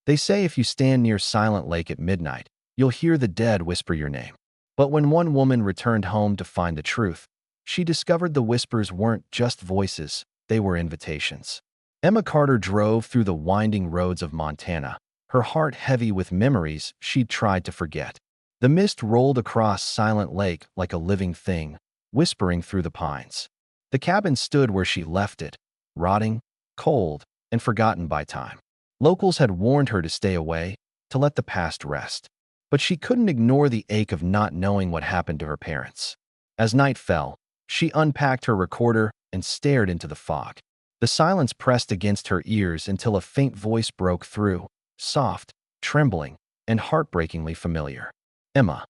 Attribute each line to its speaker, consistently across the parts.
Speaker 1: They say if you stand near Silent Lake at midnight, you'll hear the dead whisper your name. But when one woman returned home to find the truth, she discovered the whispers weren't just voices, they were invitations. Emma Carter drove through the winding roads of Montana, her heart heavy with memories she'd tried to forget. The mist rolled across Silent Lake like a living thing, whispering through the pines. The cabin stood where she left it, rotting, cold, and forgotten by time. Locals had warned her to stay away, to let the past rest. But she couldn't ignore the ache of not knowing what happened to her parents. As night fell, she unpacked her recorder and stared into the fog. The silence pressed against her ears until a faint voice broke through, soft, trembling, and heartbreakingly familiar. Emma.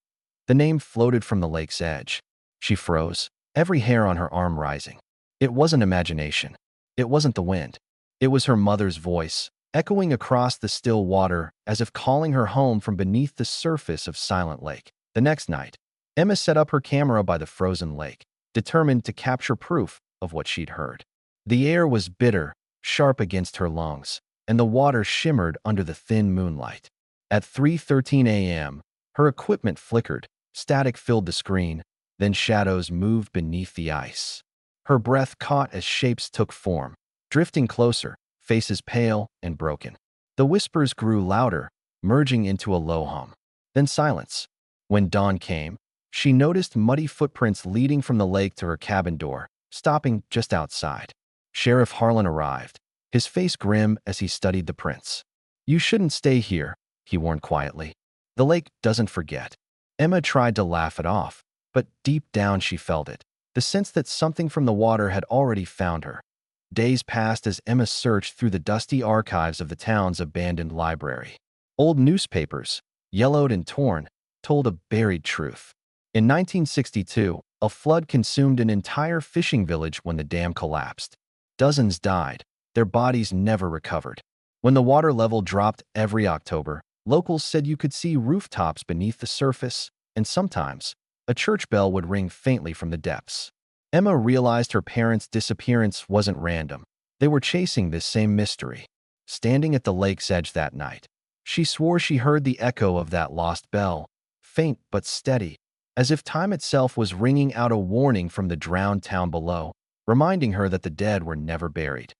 Speaker 1: The name floated from the lake's edge. She froze, every hair on her arm rising. It wasn't imagination. It wasn't the wind. It was her mother's voice, echoing across the still water as if calling her home from beneath the surface of Silent Lake. The next night, Emma set up her camera by the frozen lake, determined to capture proof of what she'd heard. The air was bitter, sharp against her lungs, and the water shimmered under the thin moonlight. At 3:13 a.m., her equipment flickered, static filled the screen, then shadows moved beneath the ice. Her breath caught as shapes took form, drifting closer, faces pale and broken. The whispers grew louder, merging into a low hum. Then silence. When dawn came, she noticed muddy footprints leading from the lake to her cabin door, stopping just outside. Sheriff Harlan arrived, his face grim as he studied the prints. "You shouldn't stay here," he warned quietly. "The lake doesn't forget." Emma tried to laugh it off, but deep down she felt it, the sense that something from the water had already found her. Days passed as Emma searched through the dusty archives of the town's abandoned library. Old newspapers, yellowed and torn, told a buried truth. In 1962, a flood consumed an entire fishing village when the dam collapsed. Dozens died, their bodies never recovered. When the water level dropped every October, locals said you could see rooftops beneath the surface, and sometimes, a church bell would ring faintly from the depths. Emma realized her parents' disappearance wasn't random. They were chasing this same mystery. Standing at the lake's edge that night, she swore she heard the echo of that lost bell, faint but steady, as if time itself was ringing out a warning from the drowned town below, reminding her that the dead were never buried.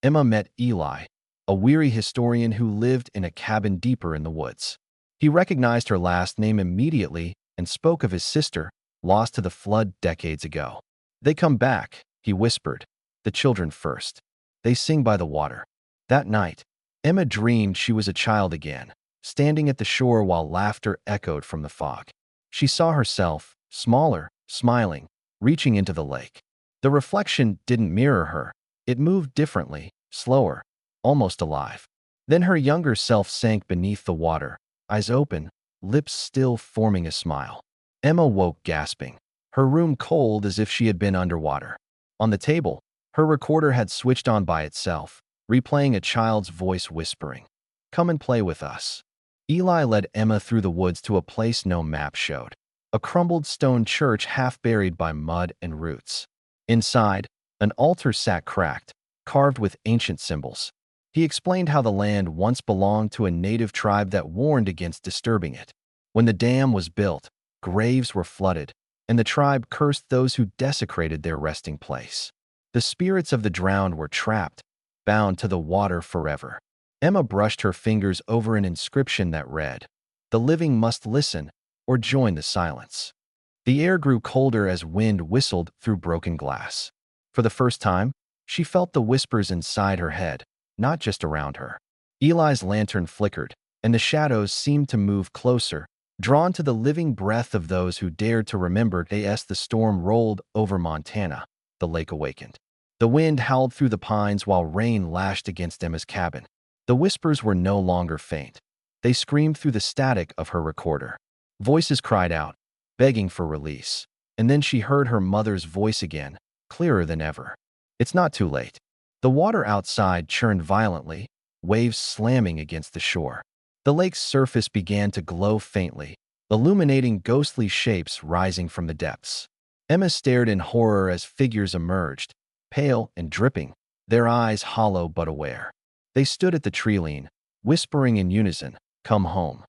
Speaker 1: Emma met Eli, a weary historian who lived in a cabin deeper in the woods. He recognized her last name immediately and spoke of his sister, lost to the flood decades ago. "They come back," he whispered, "the children first. They sing by the water." That night, Emma dreamed she was a child again, standing at the shore while laughter echoed from the fog. She saw herself, smaller, smiling, reaching into the lake. The reflection didn't mirror her. It moved differently, slower, almost alive. Then her younger self sank beneath the water, eyes open, lips still forming a smile. Emma woke gasping, her room cold as if she had been underwater. On the table, her recorder had switched on by itself, replaying a child's voice whispering, "Come and play with us." Eli led Emma through the woods to a place no map showed, a crumbled stone church half buried by mud and roots. Inside, an altar sat cracked, carved with ancient symbols. He explained how the land once belonged to a native tribe that warned against disturbing it. When the dam was built, graves were flooded, and the tribe cursed those who desecrated their resting place. The spirits of the drowned were trapped, bound to the water forever. Emma brushed her fingers over an inscription that read, "The living must listen or join the silence." The air grew colder as wind whistled through broken glass. For the first time, she felt the whispers inside her head, not just around her. Eli's lantern flickered, and the shadows seemed to move closer, drawn to the living breath of those who dared to remember. As the storm rolled over Montana, the lake awakened. The wind howled through the pines while rain lashed against Emma's cabin. The whispers were no longer faint. They screamed through the static of her recorder. Voices cried out, begging for release. And then she heard her mother's voice again, clearer than ever. "It's not too late." The water outside churned violently, waves slamming against the shore. The lake's surface began to glow faintly, illuminating ghostly shapes rising from the depths. Emma stared in horror as figures emerged, pale and dripping, their eyes hollow but aware. They stood at the tree line, whispering in unison, "Come home."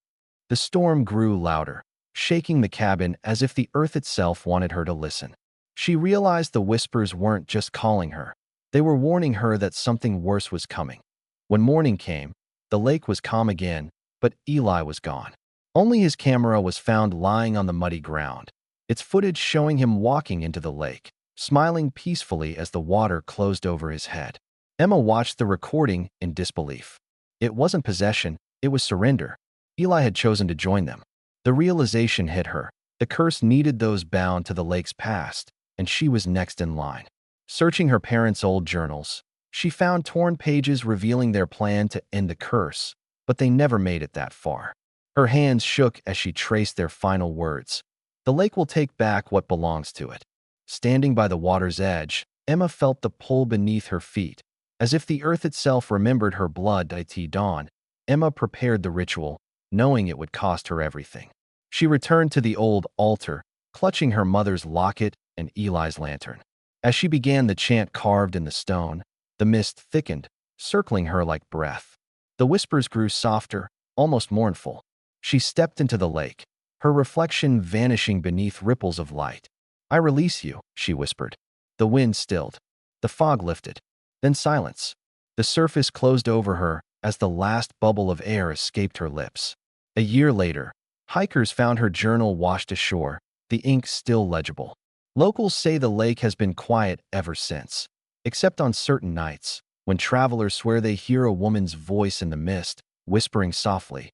Speaker 1: The storm grew louder, shaking the cabin as if the earth itself wanted her to listen. She realized the whispers weren't just calling her. They were warning her that something worse was coming. When morning came, the lake was calm again, but Eli was gone. Only his camera was found lying on the muddy ground, its footage showing him walking into the lake, smiling peacefully as the water closed over his head. Emma watched the recording in disbelief. It wasn't possession, it was surrender. Eli had chosen to join them. The realization hit her. The curse needed those bound to the lake's past, and she was next in line. Searching her parents' old journals, she found torn pages revealing their plan to end the curse, but they never made it that far. Her hands shook as she traced their final words. "The lake will take back what belongs to it." Standing by the water's edge, Emma felt the pull beneath her feet. As if the earth itself remembered her blood at dawn, Emma prepared the ritual, knowing it would cost her everything. She returned to the old altar, clutching her mother's locket and Eli's lantern. As she began the chant carved in the stone, the mist thickened, circling her like breath. The whispers grew softer, almost mournful. She stepped into the lake, her reflection vanishing beneath ripples of light. "I release you," she whispered. The wind stilled. The fog lifted. Then silence. The surface closed over her as the last bubble of air escaped her lips. A year later, hikers found her journal washed ashore, the ink still legible. Locals say the lake has been quiet ever since, except on certain nights, when travelers swear they hear a woman's voice in the mist, whispering softly,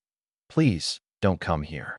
Speaker 1: "Please, don't come here."